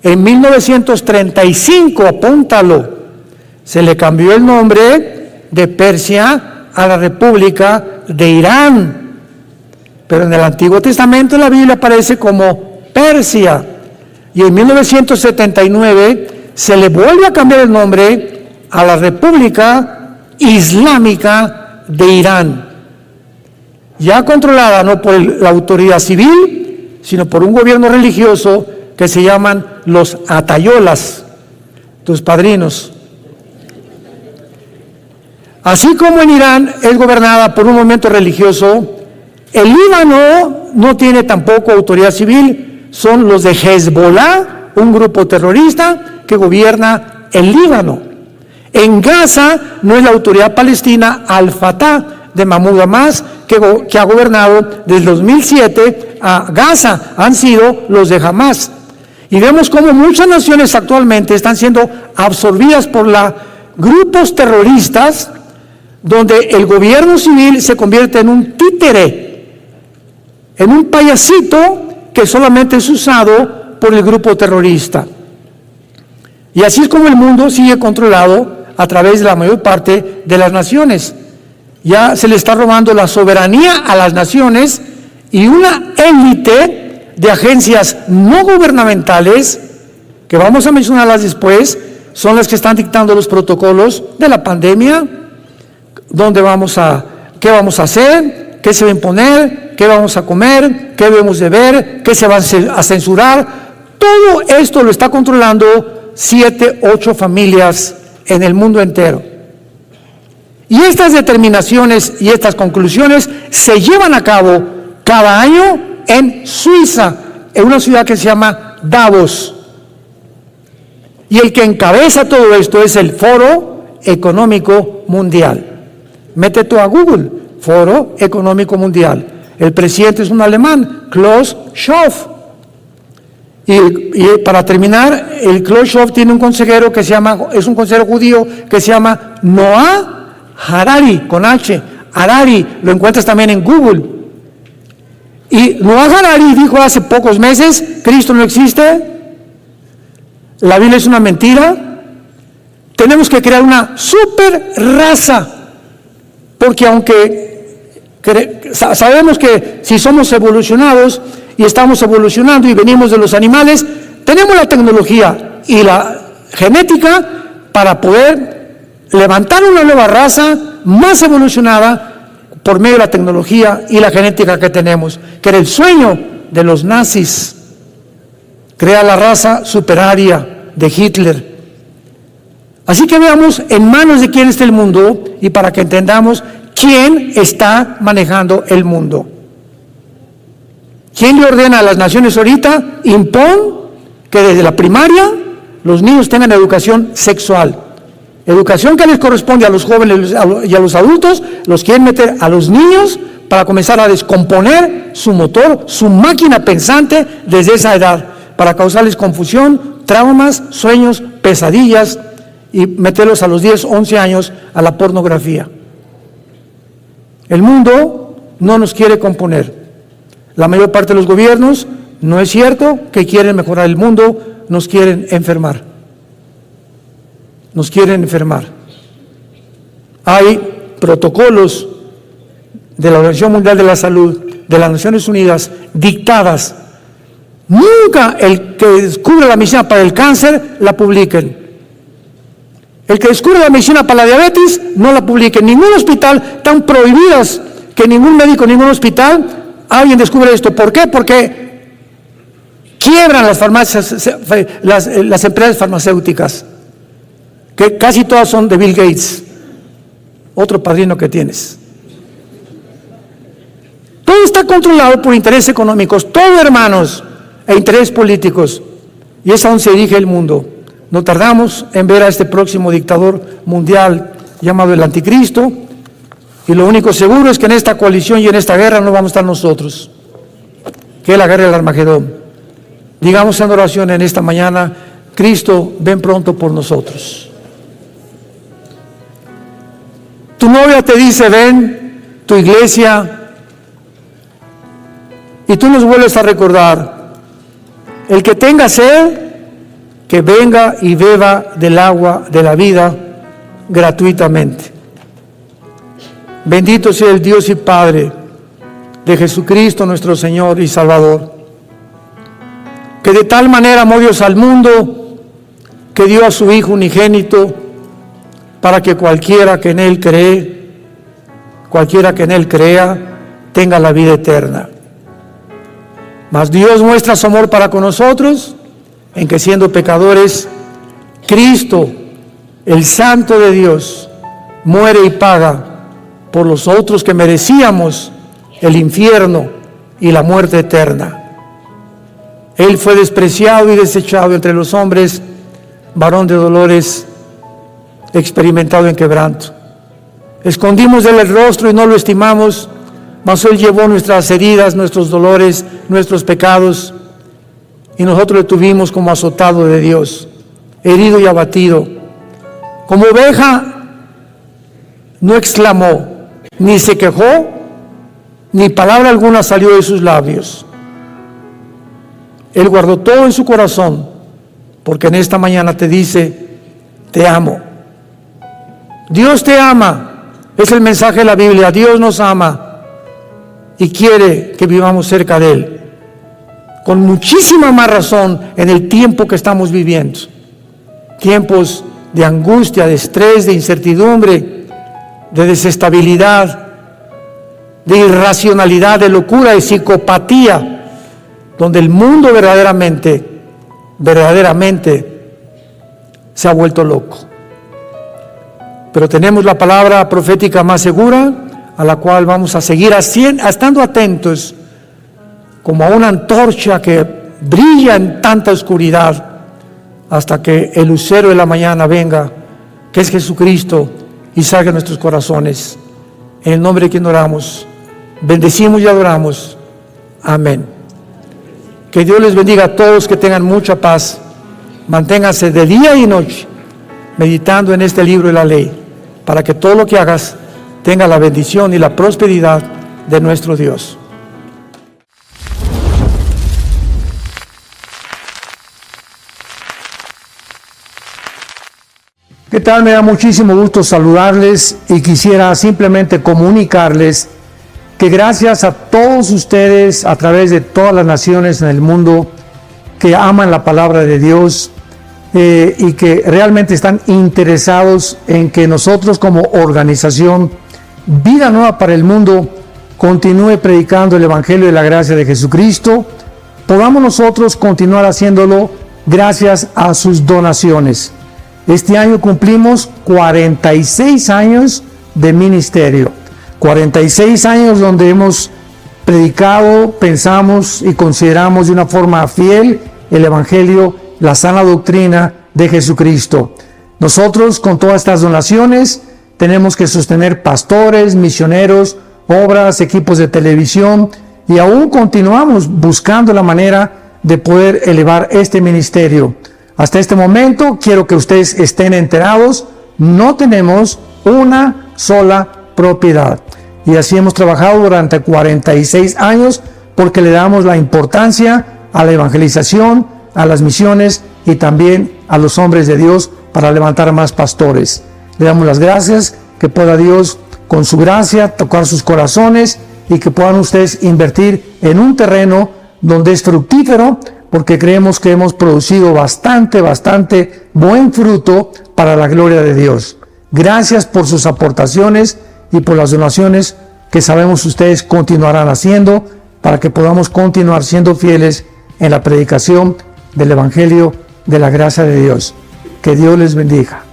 En 1935, apúntalo, se le cambió el nombre de Persia a la República de Irán. Pero en el Antiguo Testamento la Biblia aparece como Persia. Y en 1979 se le vuelve a cambiar el nombre a la República Islámica de Irán, ya controlada no por la autoridad civil, sino por un gobierno religioso que se llaman los atayolas, tus padrinos. Así como en Irán es gobernada por un movimiento religioso, el Líbano no tiene tampoco autoridad civil. Son los de Hezbollah, un grupo terrorista que gobierna el Líbano. En Gaza no es la autoridad palestina Al-Fatah de Mahmoud Abbas, que ha gobernado desde 2007 a Gaza, han sido los de Hamas. Y vemos cómo muchas naciones actualmente están siendo absorbidas por grupos terroristas, donde el gobierno civil se convierte en un títere, en un payasito que solamente es usado por el grupo terrorista. Y así es como el mundo sigue controlado a través de la mayor parte de las naciones. Ya se le está robando la soberanía a las naciones, y una élite de agencias no gubernamentales, que vamos a mencionarlas después, son las que están dictando los protocolos de la pandemia, qué vamos a hacer, qué se va a imponer, qué vamos a comer, qué debemos de ver, qué se va a censurar. Todo esto lo está controlando 7, 8 familias en el mundo entero. Y estas determinaciones y estas conclusiones se llevan a cabo cada año en Suiza, en una ciudad que se llama Davos. Y el que encabeza todo esto es el Foro Económico Mundial. Métete a Google, Foro Económico Mundial. El presidente es un alemán, Klaus Schwab. Y para terminar, el Klaus Schwab tiene un consejero es un consejero judío que se llama Noah Harari, con H. Harari, lo encuentras también en Google. Y Noah Harari dijo hace pocos meses: Cristo no existe, la Biblia es una mentira, tenemos que crear una super raza, porque aunque sabemos que si somos evolucionados y estamos evolucionando y venimos de los animales, tenemos la tecnología y la genética para poder levantar una nueva raza más evolucionada por medio de la tecnología y la genética que tenemos, que era el sueño de los nazis, crear la raza superaria de Hitler. Así que veamos en manos de quién está el mundo, y para que entendamos quién está manejando el mundo. ¿Quién le ordena a las naciones ahorita? Impon que desde la primaria los niños tengan educación sexual. Educación que les corresponde a los jóvenes y a los adultos, los quieren meter a los niños para comenzar a descomponer su motor, su máquina pensante desde esa edad, para causarles confusión, traumas, sueños, pesadillas y meterlos a los 10, 11 años a la pornografía. El mundo no nos quiere componer. La mayor parte de los gobiernos, no es cierto que quieren mejorar el mundo, nos quieren enfermar. Nos quieren enfermar. Hay protocolos de la Organización Mundial de la Salud, de las Naciones Unidas, dictadas. Nunca el que descubre la medicina para el cáncer la publiquen. El que descubre la medicina para la diabetes no la publiquen. Ningún hospital, están prohibidas que ningún médico, ningún hospital, alguien descubre esto. ¿Por qué? Porque quiebran las farmacias, las empresas farmacéuticas, que casi todas son de Bill Gates, otro padrino que tienes. Todo está controlado por intereses económicos, todo, hermanos, e intereses políticos, y es a donde se dirige el mundo. No tardamos en ver a este próximo dictador mundial llamado el Anticristo, y lo único seguro es que en esta coalición y en esta guerra no vamos a estar nosotros, que es la guerra del Armagedón. Digamos en oración en esta mañana: Cristo, ven pronto por nosotros. Tu novia te dice ven, tu iglesia, y tú nos vuelves a recordar: el que tenga sed, que venga y beba del agua de la vida gratuitamente. Bendito sea el Dios y Padre de Jesucristo nuestro Señor y Salvador, que de tal manera amó Dios al mundo, que dio a su Hijo unigénito, para que cualquiera que en Él crea, tenga la vida eterna. Mas Dios muestra su amor para con nosotros, en que siendo pecadores, Cristo, el Santo de Dios, muere y paga por los otros que merecíamos el infierno y la muerte eterna. Él fue despreciado y desechado entre los hombres, varón de dolores, experimentado en quebranto. Escondimos de él el rostro y no lo estimamos, mas Él llevó nuestras heridas, nuestros dolores, nuestros pecados, y nosotros le tuvimos como azotado de Dios, herido y abatido. Como oveja no exclamó, ni se quejó, ni palabra alguna salió de sus labios. Él guardó todo en su corazón, porque en esta mañana te dice: te amo. Dios te ama. Es el mensaje de la Biblia. Dios nos ama y quiere que vivamos cerca de Él, con muchísima más razón en el tiempo que estamos viviendo. Tiempos de angustia, de estrés, de incertidumbre, de desestabilidad, de irracionalidad, de locura, de psicopatía, donde el mundo verdaderamente se ha vuelto loco. Pero tenemos la palabra profética más segura, a la cual vamos a seguir estando atentos, como a una antorcha que brilla en tanta oscuridad, hasta que el lucero de la mañana venga, que es Jesucristo, y salga en nuestros corazones. En el nombre de quien oramos, bendecimos y adoramos. Amén. Que Dios les bendiga a todos, que tengan mucha paz. Manténganse de día y noche meditando en este libro de la ley, para que todo lo que hagas tenga la bendición y la prosperidad de nuestro Dios. ¿Qué tal? Me da muchísimo gusto saludarles y quisiera simplemente comunicarles que gracias a todos ustedes a través de todas las naciones en el mundo que aman la palabra de Dios y que realmente están interesados en que nosotros como organización Vida Nueva para el Mundo continúe predicando el Evangelio de la gracia de Jesucristo, podamos nosotros continuar haciéndolo gracias a sus donaciones. Este año cumplimos 46 años de ministerio, 46 años donde hemos predicado, pensamos y consideramos de una forma fiel el Evangelio, la sana doctrina de Jesucristo. Nosotros con todas estas donaciones tenemos que sostener pastores, misioneros, obras, equipos de televisión, y aún continuamos buscando la manera de poder elevar este ministerio. Hasta este momento, quiero que ustedes estén enterados, no tenemos una sola propiedad. Y así hemos trabajado durante 46 años porque le damos la importancia a la evangelización, a las misiones y también a los hombres de Dios para levantar más pastores. Le damos las gracias, que pueda Dios con su gracia tocar sus corazones y que puedan ustedes invertir en un terreno donde es fructífero, porque creemos que hemos producido bastante buen fruto para la gloria de Dios. Gracias por sus aportaciones y por las donaciones que sabemos ustedes continuarán haciendo para que podamos continuar siendo fieles en la predicación del Evangelio de la gracia de Dios. Que Dios les bendiga.